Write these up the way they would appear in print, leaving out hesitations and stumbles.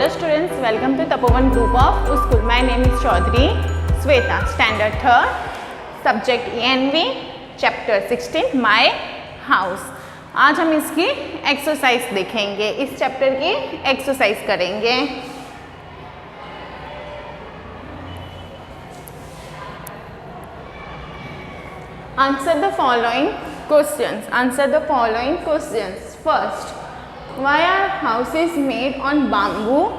students, welcome to Tapovan Group of School. My name is Chaudhary Sweta, Standard 3rd, Subject ENV, Chapter 16, My House. आज हम इसकी exercise देखेंगे, इस chapter की exercise करेंगे. Answer the following questions. Answer the following questions. First, why are houses made on bamboo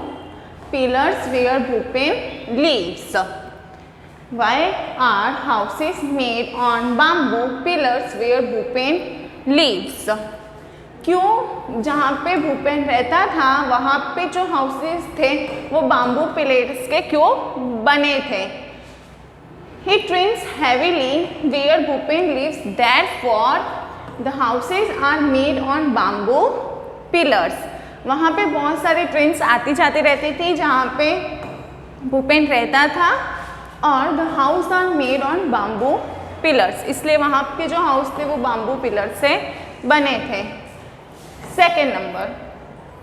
pillars where Bhupen lives? Why are houses made on bamboo pillars where Bhupen lives? क्यों जहाँ पे भूपेन रहता था वहाँ पे जो हाउसेस थे वो बाम्बू पिलर्स के क्यों बने थे? He drinks heavily where Bhupen lives, therefore the houses are made on bamboo pillars. वहाँ पे बहुत सारे ट्रेन्स आती जाती रहती थी जहाँ पे भूपेन रहता था और the house are made on bamboo pillars, इसलिए वहाँ के जो हाउस थे वो बाम्बू पिलर से बने थे. Second number,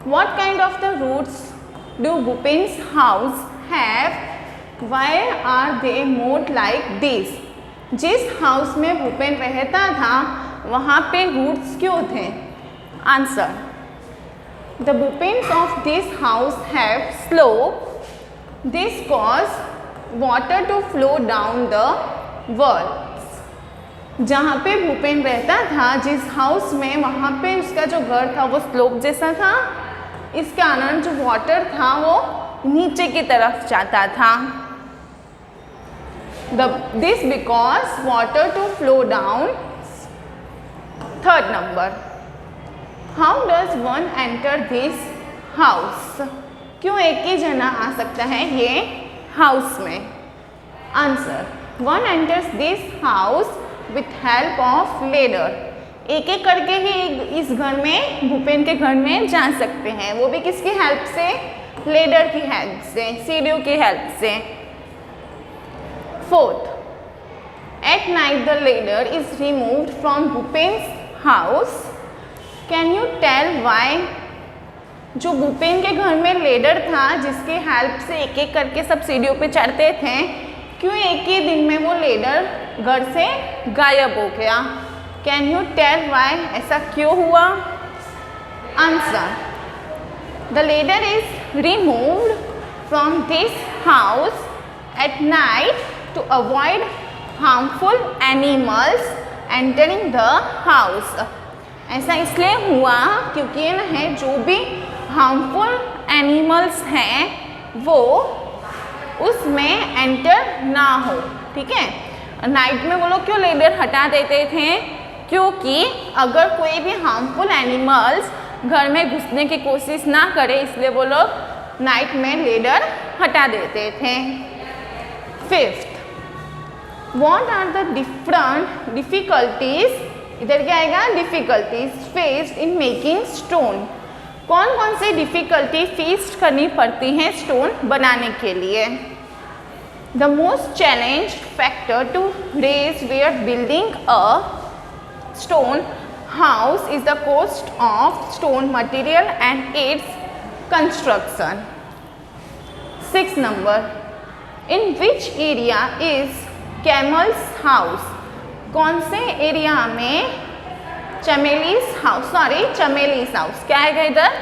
what kind of the roots do Bhupen's house have? Why are they made like this? जिस हाउस में भूपेन रहता था वहाँ पे रूट्स क्यों थे? Answer, the Bhupens of this house have slope. This cause water to flow down the walls. जहाँ पे भूपेन रहता था जिस हाउस में वहाँ पे उसका जो घर था वो स्लोप जैसा था, इस कारण जो वाटर था वो नीचे की तरफ जाता था. This because water to flow down. Third number, how does one enter this house? क्यों एक ही जना आ सकता है ये हाउस में? Answer, one enters this house with help of ladder. एक एक करके ही इस घर में भूपेन के घर में जा सकते हैं, वो भी किसकी हेल्प से? लेडर की हेल्प से, सीढ़ियों की हेल्प से. Fourth, at night the ladder is removed from Bhupen's house. Can you tell why? जो भूपेन के घर में लेडर था जिसकी हेल्प से एक एक करके सब सीढ़ियों पे चढ़ते थे, क्यों एक ही दिन में वो लेडर घर से गायब हो गया? Can you tell why? ऐसा क्यों हुआ? Answer, the ladder is removed from this house at night to avoid harmful animals entering the house. ऐसा इसलिए हुआ क्योंकि ये है जो भी हार्मफुल एनिमल्स हैं वो उसमें एंटर ना हो. ठीक है, नाइट में वो लोग क्यों लेडर हटा देते थे? क्योंकि अगर कोई भी हार्मफुल एनिमल्स घर में घुसने की कोशिश ना करे, इसलिए वो लोग नाइट में लेडर हटा देते थे. Fifth, What are the different difficulties? इधर क्या आएगा? Difficulties faced in making stone. कौन कौन सी डिफिकल्टी फेस करनी पड़ती हैं स्टोन बनाने के लिए? The most challenged factor to raise where building a stone house is the cost of stone material and its construction. Sixth number, in which area is camels house? कौन से area में चमेलीस house, चमेलीस house, क्या आएगा इधर?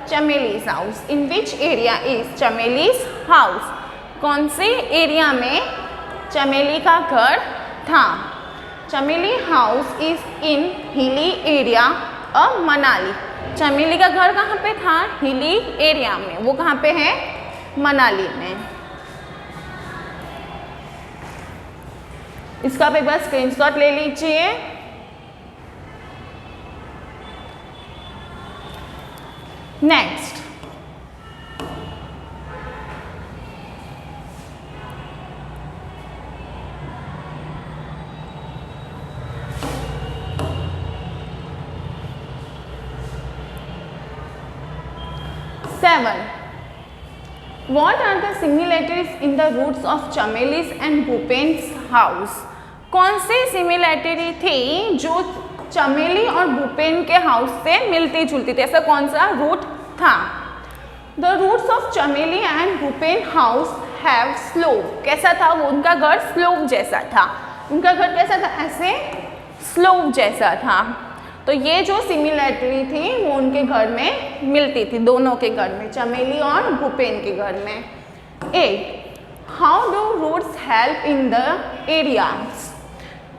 Chameli's house. In which area is Chameli's house? कौन से area में चमेली का घर था? चमेली house is in hilly area of Manali. चमेली का घर कहाँ पे था? हिली एरिया में. वो कहाँ पे है? मनाली में. इसका पे बस स्क्रीनशॉट ले लीजिए. Next, seven, what are the similarities in the roots of Chameli's and Bhupen's house? कौन सी सिमिलैरिटी थी जो चमेली और भूपेन के हाउस से मिलती जुलती थी? ऐसा कौन सा रूट था? द रूट्स ऑफ चमेली and Bhupen house have slope. कैसा था वो? उनका घर स्लोप जैसा था। उनका घर कैसा था? ऐसे स्लोप जैसा था। तो ये जो सिमिलरिटी थी वो उनके घर में मिलती थी, दोनों के घर में, चमेली और भूपेन के घर में। 8. How do roots help in the areas?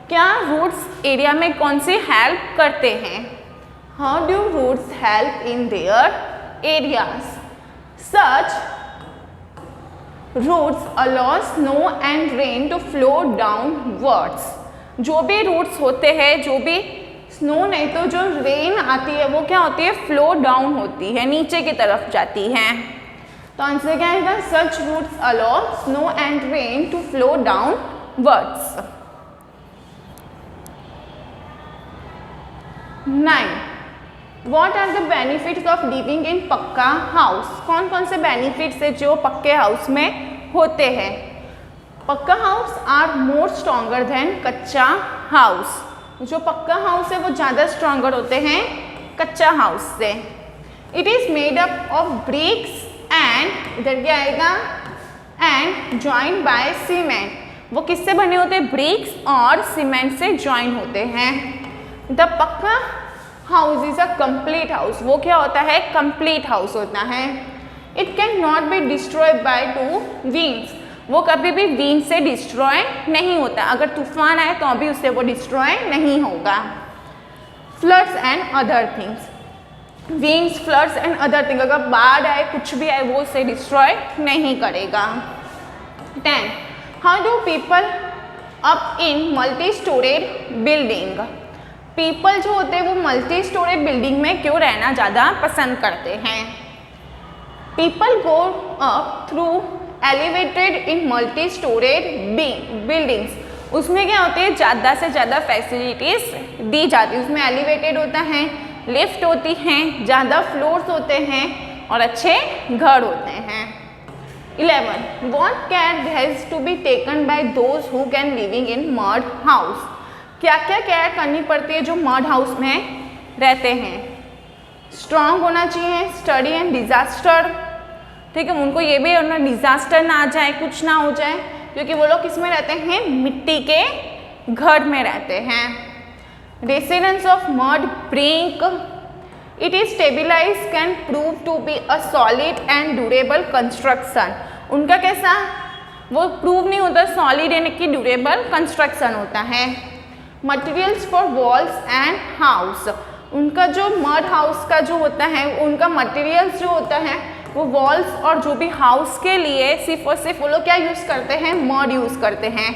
क्या रूट्स एरिया में कौन सी हेल्प करते हैं? How do roots help in there areas? Such roots allow snow and rain to flow downwards. जो भी रूट्स होते हैं, जो भी स्नो नहीं तो जो रेन आती है वो क्या होती है? फ्लो डाउन होती है, नीचे की तरफ जाती है। तो आंसर क्या आएगा? Such roots allow snow and rain to flow downwards. 9. What are the benefits of living in pucca house? कौन कौन से बेनिफिट्स है जो पक्के हाउस में होते हैं? Pucca house are more stronger than kachcha house. जो पक्का हाउस है वो ज़्यादा स्ट्रॉन्गर होते हैं कच्चा हाउस से। It is made up of bricks and, इधर क्या आएगा? And joint by cement. वो किससे बने होते हैं? ब्रिक्स और सीमेंट से ज्वाइन होते हैं। द पक्का house is a complete house. वो क्या होता है? कंप्लीट हाउस होता है। It can not be destroy by two winds. वो कभी भी विंड से डिस्ट्रॉय नहीं होता। अगर तूफान आए तो अभी उससे वो डिस्ट्रॉय नहीं होगा। Floods and other things, winds, floods and other thing, अगर बाढ़ आए, कुछ भी आए, वो उसे डिस्ट्रॉय नहीं करेगा। 10. How do people up in multi storeyed building? People जो होते हैं वो मल्टी स्टोरेड बिल्डिंग में क्यों रहना ज़्यादा पसंद करते हैं? People go up through elevated in multi storeyed buildings. उसमें क्या होते हैं? ज़्यादा से ज़्यादा फैसिलिटीज़ दी जाती है। उसमें एलिवेटेड होता है, लिफ्ट होती हैं, ज़्यादा फ्लोर्स होते हैं और अच्छे घर होते हैं। 11. What care has to be taken by those who can living in mud house? क्या क्या केयर करनी पड़ती है जो मड हाउस में रहते हैं? स्ट्रॉन्ग होना चाहिए, स्टडी एंड डिजास्टर। ठीक है, उनको ये भी होना डिजास्टर ना आ जाए, कुछ ना हो जाए, क्योंकि वो लोग किस में रहते हैं? मिट्टी के घर में रहते हैं। Residence of mud brick, it is stabilize can prove to be a solid and durable construction. उनका कैसा? वो प्रूव नहीं होता, सॉलिड यानी कि ड्यूरेबल कंस्ट्रक्शन होता है। Materials for walls and house, उनका जो मड हाउस का जो होता है, उनका मटेरियल्स जो होता है वो वॉल्स और जो भी हाउस के लिए सिर्फ और सिर्फ वो लोग क्या यूज़ करते हैं? मड यूज़ करते हैं।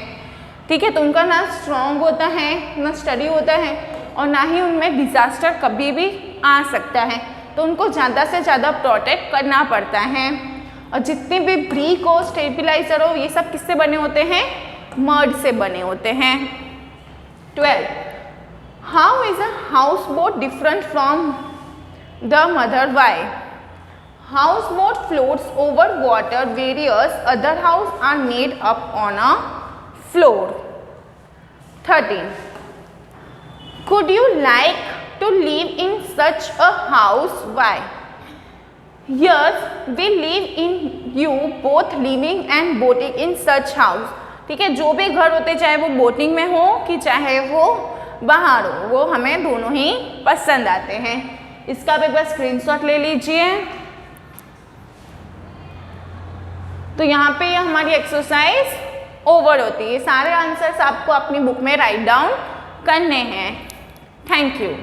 ठीक है, तो उनका ना स्ट्रॉन्ग होता है, ना स्टडी होता है, और ना ही उनमें डिजास्टर कभी भी आ सकता है। तो उनको ज़्यादा से ज़्यादा प्रोटेक्ट करना पड़ता है। और जितने भी ब्रिक हो, स्टेबिलाइजर हो, ये सब किससे बने होते हैं? मड से बने होते हैं। 12. How is a house boat different from the mother? Why? House boat floats over water, various other house are made up on a floor. 13. Could you like to live in such a house? Why? Yes, we live in you both living and boating in such house. ठीक है, जो भी घर होते, चाहे वो boating में हो कि चाहे वो बाहर हो, वो हमें दोनों ही पसंद आते हैं। इसका भी बस स्क्रीनशॉट ले लीजिए। तो यहाँ पे हमारी एक्सरसाइज ओवर होती है। सारे आंसर्स आपको अपनी बुक में राइट डाउन करने हैं। Thank you.